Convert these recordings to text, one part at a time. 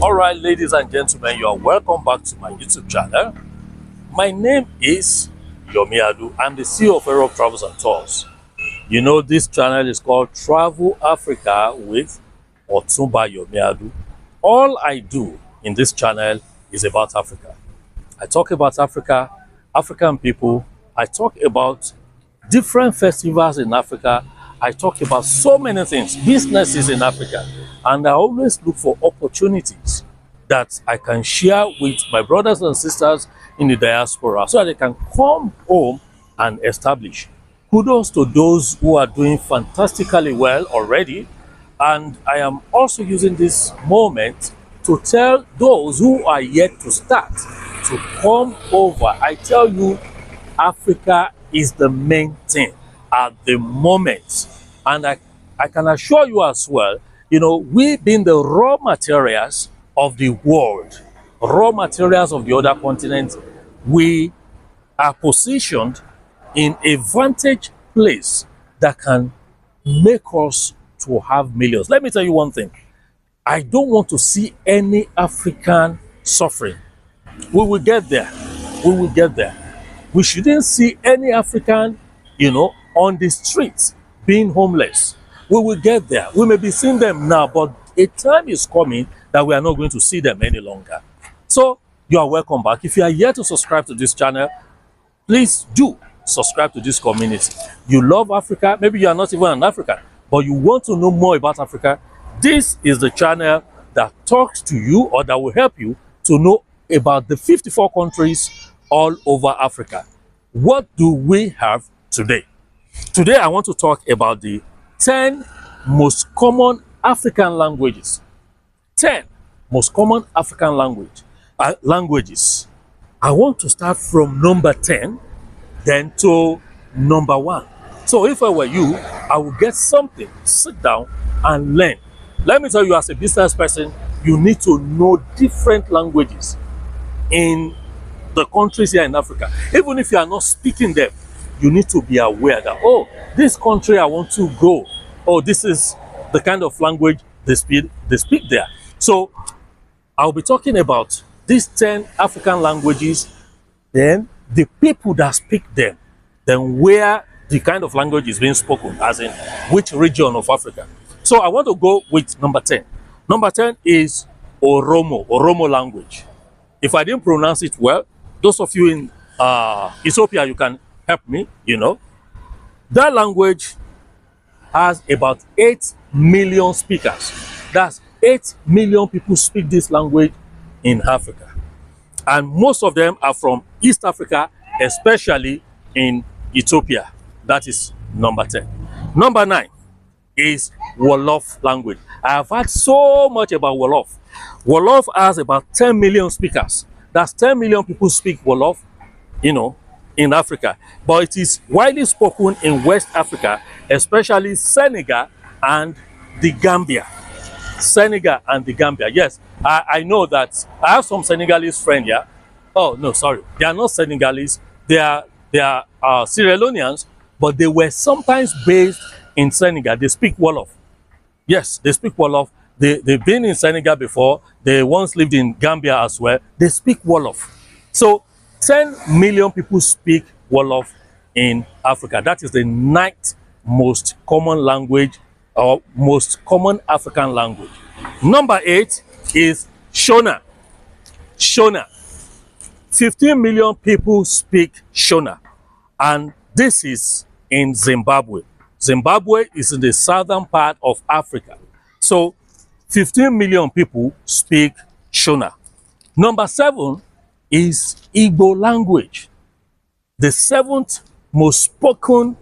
Alright, ladies and gentlemen, you are welcome back to my YouTube channel. My name is Yomi Adu. I'm the CEO of Europe Travels and Tours. You know, this channel is called Travel Africa with Otumba Yomi Adu. All I do in this channel is about Africa. I talk about Africa, African people. I talk about different festivals in Africa. I talk about so many things, businesses in Africa. And I always look for opportunities that I can share with my brothers and sisters in the diaspora so that they can come home and establish. Kudos to those who are doing fantastically well already. And I am also using this moment to tell those who are yet to start to come over. I tell you, Africa is the main thing at the moment. And I can assure you as well, you know, we being the raw materials of the world, raw materials of the other continents, we are positioned in a vantage place that can make us to have millions. Let me tell you one thing. I don't want to see any African suffering. We will get there. We will get there. We shouldn't see any African, you know, on the streets being homeless. We will get there. We may be seeing them now, but a time is coming that we are not going to see them any longer. So you are welcome back. If you are yet to subscribe to this channel, please do subscribe to this community. You love Africa. Maybe you are not even an African, but you want to know more about Africa. This is the channel that talks to you or that will help you to know about the 54 countries all over Africa. What do we have today? Today, I want to talk about the 10 most common African languages. 10 most common African languages. I want to start from number 10, then to number 1. So if I were you, I would get something, sit down and learn. Let me tell you, as a business person, you need to know different languages in the countries here in Africa. Even if you are not speaking them, you need to be aware that, oh, this country I want to go, oh, this is the kind of language they speak there. So I'll be talking about these 10 African languages, then the people that speak them, then where the kind of language is being spoken, as in which region of Africa. So I want to go with number 10. Number 10 is Oromo language. If I didn't pronounce it well, those of you in Ethiopia, you can help me, you know. That language has about 8 million speakers. That's 8 million people speak this language in Africa. And most of them are from East Africa, especially in Ethiopia. That is number 10. Number 9 is Wolof language. I have heard so much about Wolof. Wolof has about 10 million speakers. That's 10 million people speak Wolof, you know, in Africa. But it is widely spoken in West Africa, especially Senegal and the Gambia. Senegal and the Gambia. Yes, I know that. I have some Senegalese friends here. Oh, no, sorry. They are not Senegalese. They are Sierra Leoneans, but they were sometimes based in Senegal. They speak Wolof. Yes, they speak Wolof. They've been in Senegal before. They once lived in Gambia as well. They speak Wolof. So 10 million people speak Wolof in Africa. That is the 9th most common language or most common African language. Number 8 is Shona. Shona. 15 million people speak Shona. And this is in Zimbabwe. Zimbabwe is in the southern part of Africa. So 15 million people speak Shona. Number 7 is Igbo language. The 7th most spoken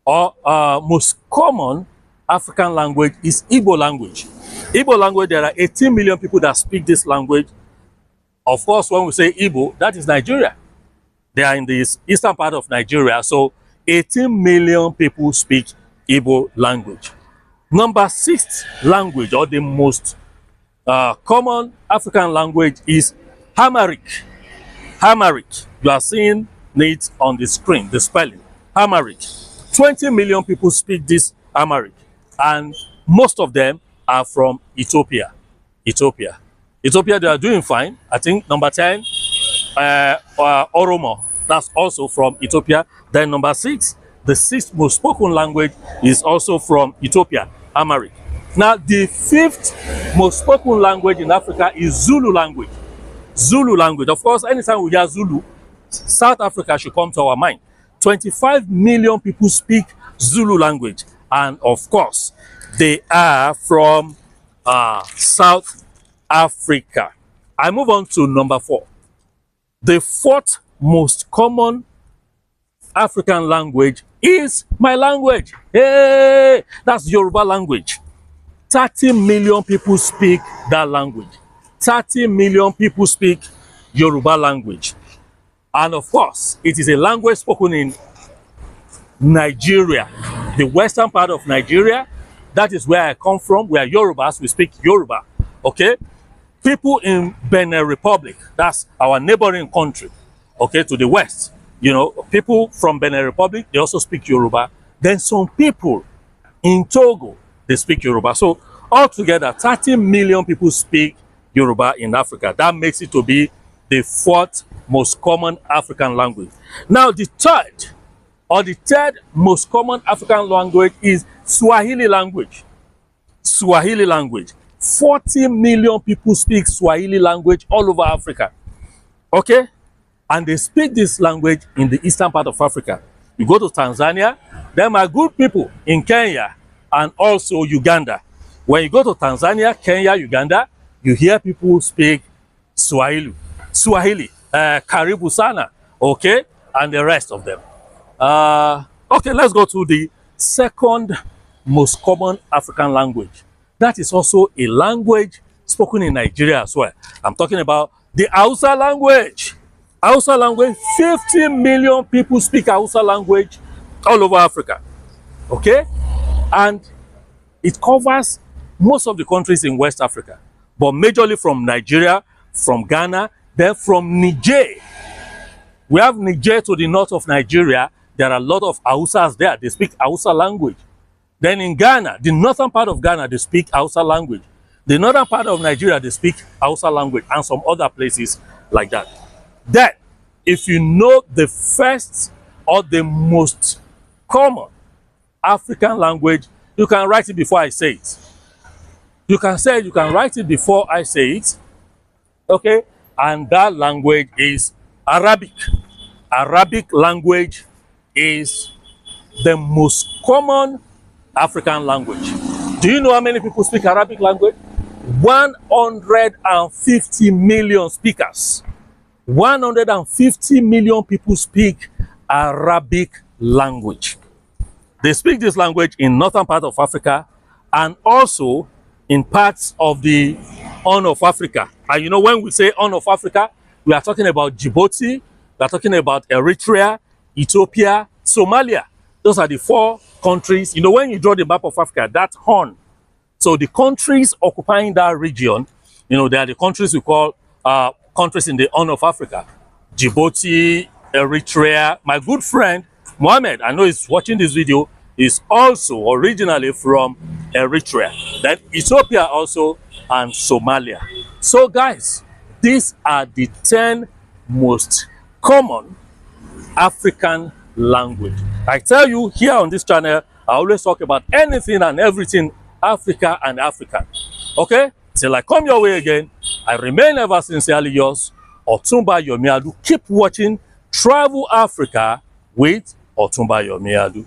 or most common African language is Igbo language. Igbo language, there are 18 million people that speak this language. Of course, when we say Igbo, that is Nigeria. They are in the eastern part of Nigeria, so 18 million people speak Igbo language. Number 6th language, or the most common African language, is Amharic. Amharic. You are seeing it on the screen, the spelling. Amharic. 20 million people speak this Amharic, and most of them are from Ethiopia. Ethiopia, they are doing fine. I think number 10, Oromo. That's also from Ethiopia. Then number 6, the 6th most spoken language is also from Ethiopia, Amharic. Now, the 5th most spoken language in Africa is Zulu language. Zulu language. Of course, anytime we hear Zulu, South Africa should come to our mind. 25 million people speak Zulu language. And of course, they are from South Africa. I move on to number 4. The 4th most common African language is my language. Hey, that's Yoruba language. 30 million people speak that language. 30 million people speak Yoruba language. And of course, it is a language spoken in Nigeria, the western part of Nigeria. That is where I come from. We are Yorubas, we speak Yoruba, okay? People in Benin Republic, that's our neighboring country, okay, to the west. You know, people from Benin Republic, they also speak Yoruba. Then some people in Togo, they speak Yoruba. So altogether, 30 million people speak Yoruba in Africa. That makes it to be the 4th most common African language. Now, the 3rd most common African language is Swahili language. Swahili language. 40 million people speak Swahili language all over Africa. Okay? And they speak this language in the eastern part of Africa. You go to Tanzania, there are good people in Kenya and also Uganda. When you go to Tanzania, Kenya, Uganda, you hear people speak Swahili, Karibu Sana, okay, and the rest of them. Okay, let's go to the 2nd most common African language. That is also a language spoken in Nigeria as well. I'm talking about the Hausa language. Hausa language, 50 million people speak Hausa language all over Africa, okay? And it covers most of the countries in West Africa, but majorly from Nigeria, from Ghana, then from Niger. We have Niger to the north of Nigeria. There are a lot of Hausas there. They speak Hausa language. Then in Ghana, the northern part of Ghana, they speak Hausa language. The northern part of Nigeria, they speak Hausa language, and some other places like that. Then, if you know the first or the most common African language, you can write it before I say it. You can write it before I say it, okay? And that language is Arabic. Arabic language is the most common African language. Do you know how many people speak Arabic language? 150 million speakers. 150 million people speak Arabic language. They speak this language in northern part of Africa and also in parts of the Horn of Africa. And you know, when we say Horn of Africa, we are talking about Djibouti, we are talking about Eritrea, Ethiopia, Somalia. Those are the 4 countries. You know, when you draw the map of Africa, that's Horn. So the countries occupying that region, you know, they are the countries we call countries in the Horn of Africa. Djibouti, Eritrea. My good friend, Mohammed, I know he's watching this video, is also originally from Eritrea. Then Ethiopia also, and Somalia. So guys, these are the 10 most common African language. I tell you, here on this channel, I always talk about anything and everything Africa and African. Okay? Till I come your way again, I remain ever sincerely yours, Otumba Yomi Adu. Keep watching Travel Africa with Otumba Yomi Adu.